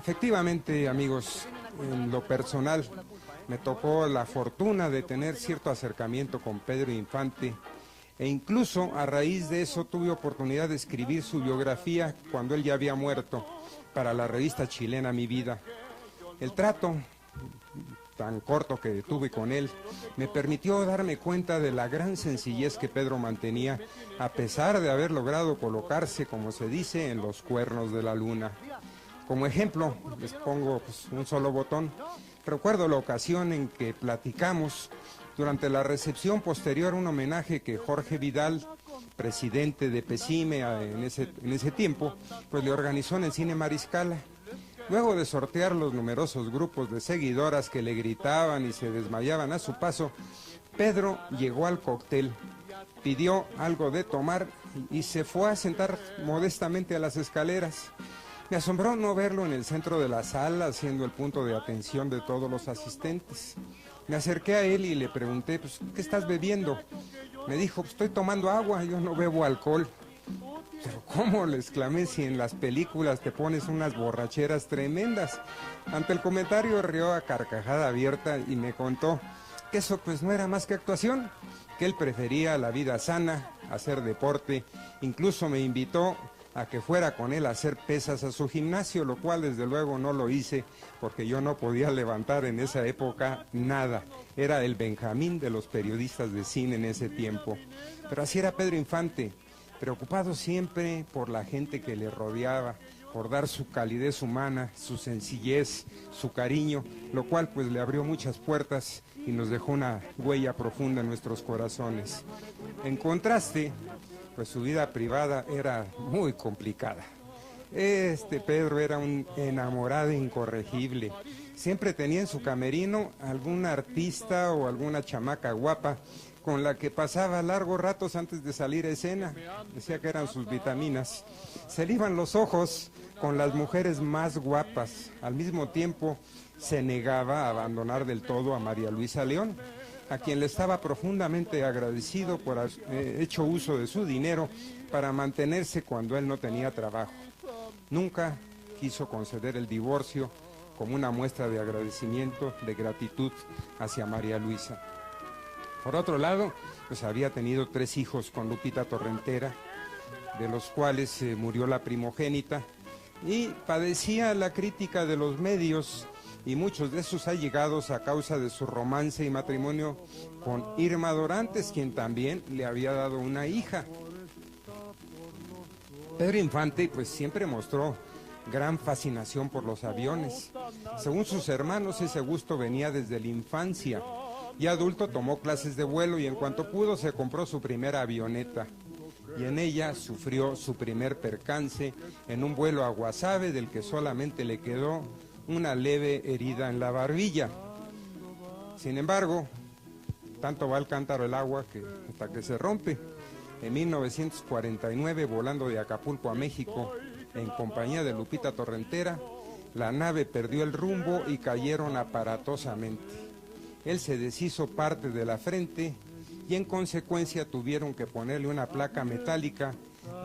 Efectivamente, amigos, en lo personal me tocó la fortuna de tener cierto acercamiento con Pedro Infante e incluso a raíz de eso tuve oportunidad de escribir su biografía cuando él ya había muerto para la revista chilena Mi Vida. El trato tan corto que tuve con él me permitió darme cuenta de la gran sencillez que Pedro mantenía a pesar de haber logrado colocarse, como se dice, en los cuernos de la luna. Como ejemplo, les pongo un solo botón. Recuerdo la ocasión en que platicamos durante la recepción posterior a un homenaje que Jorge Vidal, presidente de PECIME en ese tiempo, pues le organizó en el Cine Mariscala. Luego de sortear los numerosos grupos de seguidoras que le gritaban y se desmayaban a su paso, Pedro llegó al cóctel, pidió algo de tomar y se fue a sentar modestamente a las escaleras. Me asombró no verlo en el centro de la sala, siendo el punto de atención de todos los asistentes. Me acerqué a él y le pregunté, pues, ¿qué estás bebiendo? Me dijo, pues, estoy tomando agua, yo no bebo alcohol. Pero ¿cómo?, le exclamé, si en las películas te pones unas borracheras tremendas. Ante el comentario rió a carcajada abierta y me contó que eso pues no era más que actuación, que él prefería la vida sana, hacer deporte, incluso me invitó a que fuera con él a hacer pesas a su gimnasio, lo cual desde luego no lo hice porque yo no podía levantar en esa época nada. Era el Benjamín de los periodistas de cine en ese tiempo. Pero así era Pedro Infante, preocupado siempre por la gente que le rodeaba, por dar su calidez humana, su sencillez, su cariño, lo cual pues le abrió muchas puertas y nos dejó una huella profunda en nuestros corazones. En contraste, pues su vida privada era muy complicada. Pedro era un enamorado incorregible. Siempre tenía en su camerino algún artista o alguna chamaca guapa con la que pasaba largos ratos antes de salir a escena. Decía que eran sus vitaminas. Se le iban los ojos con las mujeres más guapas. Al mismo tiempo se negaba a abandonar del todo a María Luisa León, a quien le estaba profundamente agradecido por haber hecho uso de su dinero para mantenerse cuando él no tenía trabajo. Nunca quiso conceder el divorcio como una muestra de agradecimiento, de gratitud hacia María Luisa. Por otro lado, pues había tenido 3 hijos con Lupita Torrentera, de los cuales murió la primogénita, y padecía la crítica de los medios y muchos de sus allegados a causa de su romance y matrimonio con Irma Dorantes, quien también le había dado una hija. Pedro Infante pues siempre mostró gran fascinación por los aviones. Según sus hermanos, ese gusto venía desde la infancia. Y adulto tomó clases de vuelo y en cuanto pudo se compró su primera avioneta. Y en ella sufrió su primer percance en un vuelo a Guasave, del que solamente le quedó una leve herida en la barbilla. Sin embargo, tanto va el cántaro el agua que hasta que se rompe. En 1949, volando de Acapulco a México, en compañía de Lupita Torrentera, la nave perdió el rumbo y cayeron aparatosamente. Él se deshizo parte de la frente y en consecuencia tuvieron que ponerle una placa metálica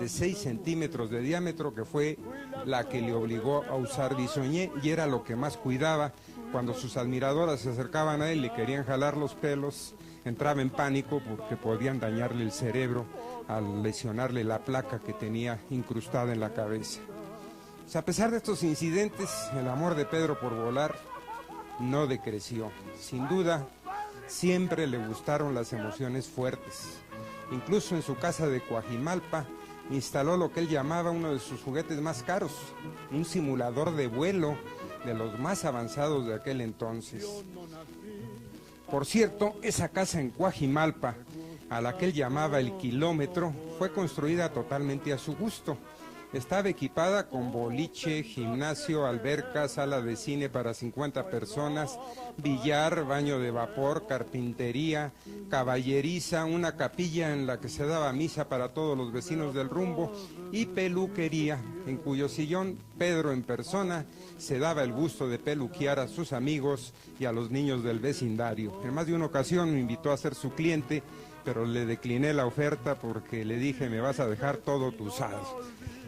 de 6 centímetros de diámetro, que fue la que le obligó a usar bisoñé, y era lo que más cuidaba. Cuando sus admiradoras se acercaban a él y le querían jalar los pelos, entraba en pánico porque podían dañarle el cerebro al lesionarle la placa que tenía incrustada en la cabeza. Pues a pesar de estos incidentes, el amor de Pedro por volar no decreció. Sin duda, siempre le gustaron las emociones fuertes. Incluso en su casa de Coajimalpa instaló lo que él llamaba uno de sus juguetes más caros, un simulador de vuelo de los más avanzados de aquel entonces. Por cierto, esa casa en Coajimalpa, a la que él llamaba El Kilómetro, fue construida totalmente a su gusto. Estaba equipada con boliche, gimnasio, alberca, sala de cine para 50 personas, billar, baño de vapor, carpintería, caballeriza, una capilla en la que se daba misa para todos los vecinos del rumbo y peluquería, en cuyo sillón Pedro en persona se daba el gusto de peluquear a sus amigos y a los niños del vecindario. En más de una ocasión me invitó a ser su cliente, pero le decliné la oferta porque le dije, me vas a dejar todo tusado.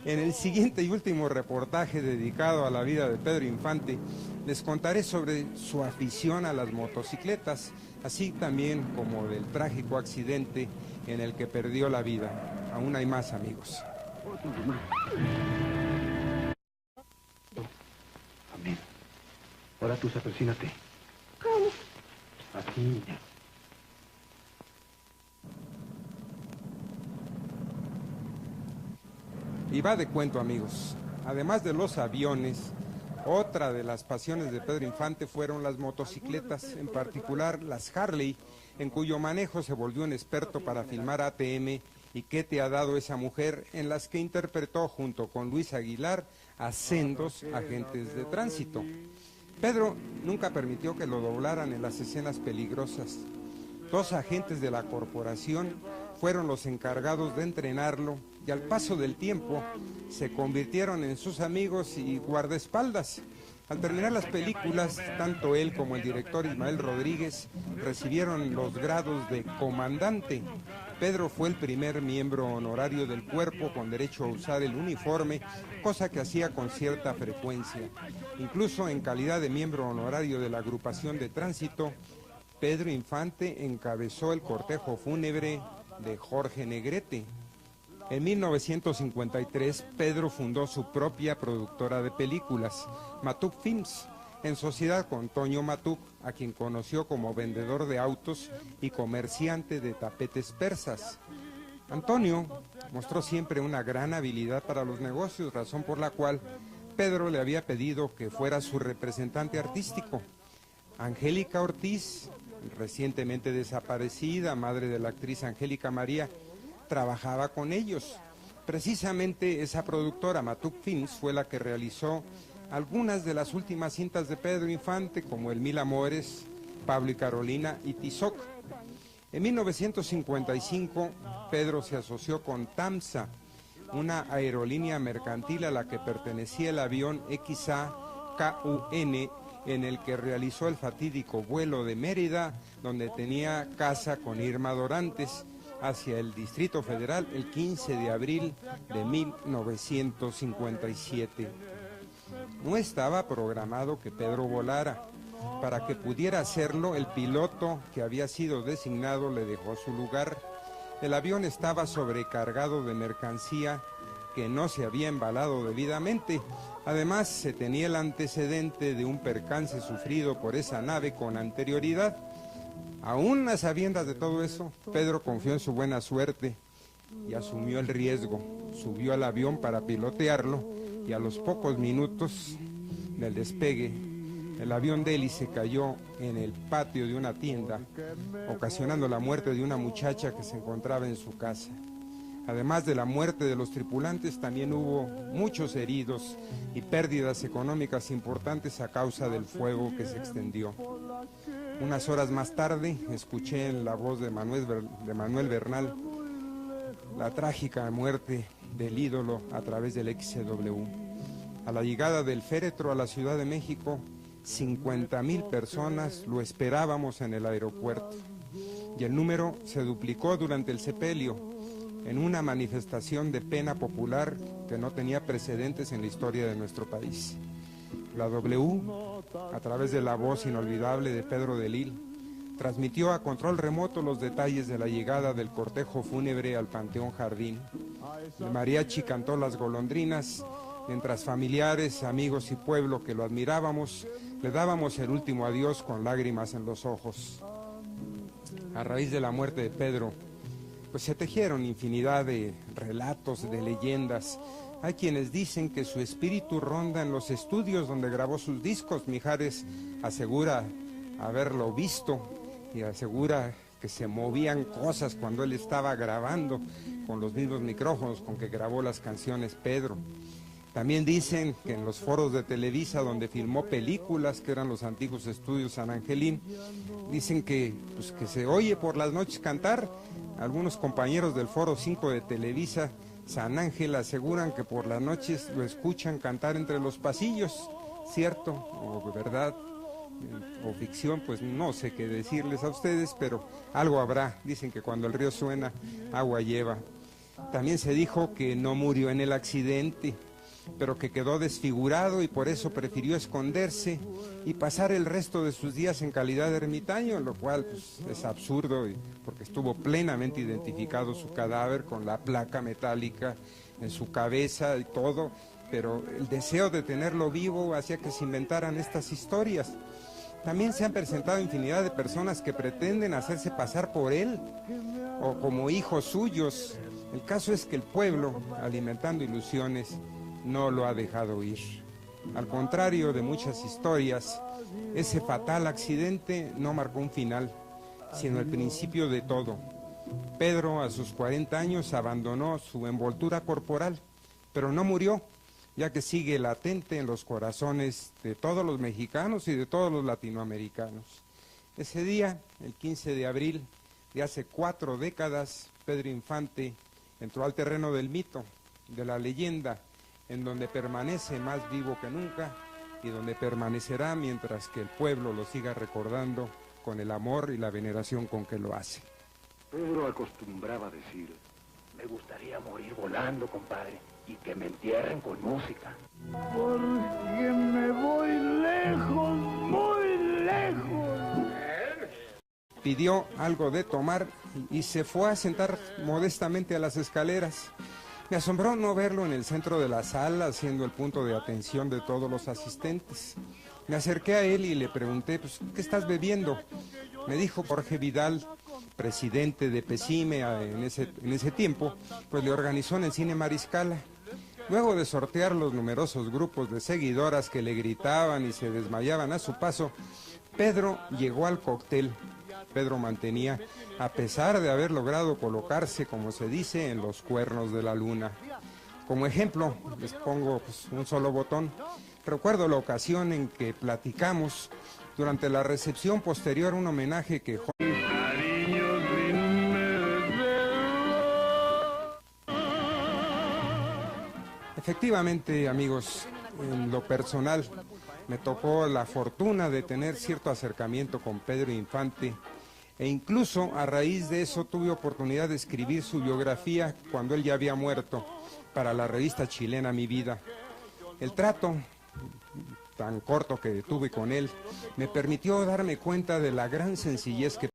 En el siguiente y último reportaje dedicado a la vida de Pedro Infante, les contaré sobre su afición a las motocicletas, así también como del trágico accidente en el que perdió la vida. Aún hay más, amigos. Amén. Ahora tú, persínate. ¿Cómo? Así. Y va de cuento, amigos. Además de los aviones, otra de las pasiones de Pedro Infante fueron las motocicletas, en particular las Harley, en cuyo manejo se volvió un experto para filmar ATM y ¿Qué te ha dado esa mujer?, en las que interpretó junto con Luis Aguilar a sendos agentes de tránsito. Pedro nunca permitió que lo doblaran en las escenas peligrosas. 2 agentes de la corporación fueron los encargados de entrenarlo y al paso del tiempo se convirtieron en sus amigos y guardaespaldas. Al terminar las películas, tanto él como el director Ismael Rodríguez recibieron los grados de comandante. Pedro fue el primer miembro honorario del cuerpo con derecho a usar el uniforme, cosa que hacía con cierta frecuencia. Incluso en calidad de miembro honorario de la agrupación de tránsito, Pedro Infante encabezó el cortejo fúnebre de Jorge Negrete. En 1953, Pedro fundó su propia productora de películas, Matuc Films, en sociedad con Toño Matuc, a quien conoció como vendedor de autos y comerciante de tapetes persas. Antonio mostró siempre una gran habilidad para los negocios, razón por la cual Pedro le había pedido que fuera su representante artístico. Angélica Ortiz, recientemente desaparecida, madre de la actriz Angélica María, trabajaba con ellos. Precisamente esa productora, Matuc Films, fue la que realizó algunas de las últimas cintas de Pedro Infante, como El Mil Amores, Pablo y Carolina y Tizoc. En 1955, Pedro se asoció con TAMSA, una aerolínea mercantil a la que pertenecía el avión XA-KUN, en el que realizó el fatídico vuelo de Mérida, donde tenía casa con Irma Dorantes, hacia el Distrito Federal el 15 de abril de 1957. No estaba programado que Pedro volara. Para que pudiera hacerlo, el piloto que había sido designado le dejó su lugar. El avión estaba sobrecargado de mercancía que no se había embalado debidamente. Además, se tenía el antecedente de un percance sufrido por esa nave con anterioridad. Aún a sabiendas de todo eso, Pedro confió en su buena suerte y asumió el riesgo. Subió al avión para pilotearlo y a los pocos minutos del despegue, el avión de hélice cayó en el patio de una tienda, ocasionando la muerte de una muchacha que se encontraba en su casa. Además de la muerte de los tripulantes, también hubo muchos heridos y pérdidas económicas importantes a causa del fuego que se extendió. Unas horas más tarde, escuché en la voz de Manuel Bernal la trágica muerte del ídolo a través del XCW. A la llegada del féretro a la Ciudad de México, 50,000 personas lo esperábamos en el aeropuerto y el número se duplicó durante el sepelio, en una manifestación de pena popular que no tenía precedentes en la historia de nuestro país. La W, a través de la voz inolvidable de Pedro de Lille, transmitió a control remoto los detalles de la llegada del cortejo fúnebre al Panteón Jardín. El mariachi cantó Las Golondrinas, mientras familiares, amigos y pueblo que lo admirábamos, le dábamos el último adiós con lágrimas en los ojos. A raíz de la muerte de Pedro, pues se tejieron infinidad de relatos, de leyendas. Hay quienes dicen que su espíritu ronda en los estudios donde grabó sus discos. Mijares asegura haberlo visto y asegura que se movían cosas cuando él estaba grabando con los mismos micrófonos con que grabó las canciones Pedro. También dicen que en los foros de Televisa, donde filmó películas, que eran los antiguos estudios San Angelín, dicen que se oye por las noches cantar. Algunos compañeros del Foro 5 de Televisa San Ángel aseguran que por las noches lo escuchan cantar entre los pasillos. ¿Cierto o verdad o ficción? Pues no sé qué decirles a ustedes, pero algo habrá. Dicen que cuando el río suena, agua lleva. También se dijo que no murió en el accidente, pero que quedó desfigurado y por eso prefirió esconderse y pasar el resto de sus días en calidad de ermitaño, lo cual pues, es absurdo, porque estuvo plenamente identificado su cadáver con la placa metálica en su cabeza y todo, pero el deseo de tenerlo vivo hacía que se inventaran estas historias. También se han presentado infinidad de personas que pretenden hacerse pasar por él o como hijos suyos. El caso es que el pueblo, alimentando ilusiones, no lo ha dejado ir. Al contrario de muchas historias, ese fatal accidente no marcó un final, sino el principio de todo. Pedro, a sus 40 años, abandonó su envoltura corporal, pero no murió, ya que sigue latente en los corazones de todos los mexicanos y de todos los latinoamericanos. Ese día, el 15 de abril de hace 4 décadas, Pedro Infante entró al terreno del mito, de la leyenda, en donde permanece más vivo que nunca y donde permanecerá mientras que el pueblo lo siga recordando con el amor y la veneración con que lo hace. Pedro acostumbraba a decir: me gustaría morir volando, compadre, y que me entierren con música. Porque me voy lejos, muy lejos. Pidió algo de tomar y se fue a sentar modestamente a las escaleras. Me asombró no verlo en el centro de la sala, siendo el punto de atención de todos los asistentes. Me acerqué a él y le pregunté, pues, ¿qué estás bebiendo? Me dijo Jorge Vidal, presidente de PECIME en ese tiempo, pues le organizó en el Cine Mariscala. Luego de sortear los numerosos grupos de seguidoras que le gritaban y se desmayaban a su paso, Pedro llegó al cóctel. Pedro mantenía, a pesar de haber logrado colocarse, como se dice, en los cuernos de la luna. Como ejemplo, les pongo pues, un solo botón. Recuerdo la ocasión en que platicamos durante la recepción posterior a un homenaje que Efectivamente, amigos, en lo personal me tocó la fortuna de tener cierto acercamiento con Pedro Infante e incluso a raíz de eso tuve oportunidad de escribir su biografía cuando él ya había muerto para la revista chilena Mi Vida. El trato tan corto que tuve con él me permitió darme cuenta de la gran sencillez que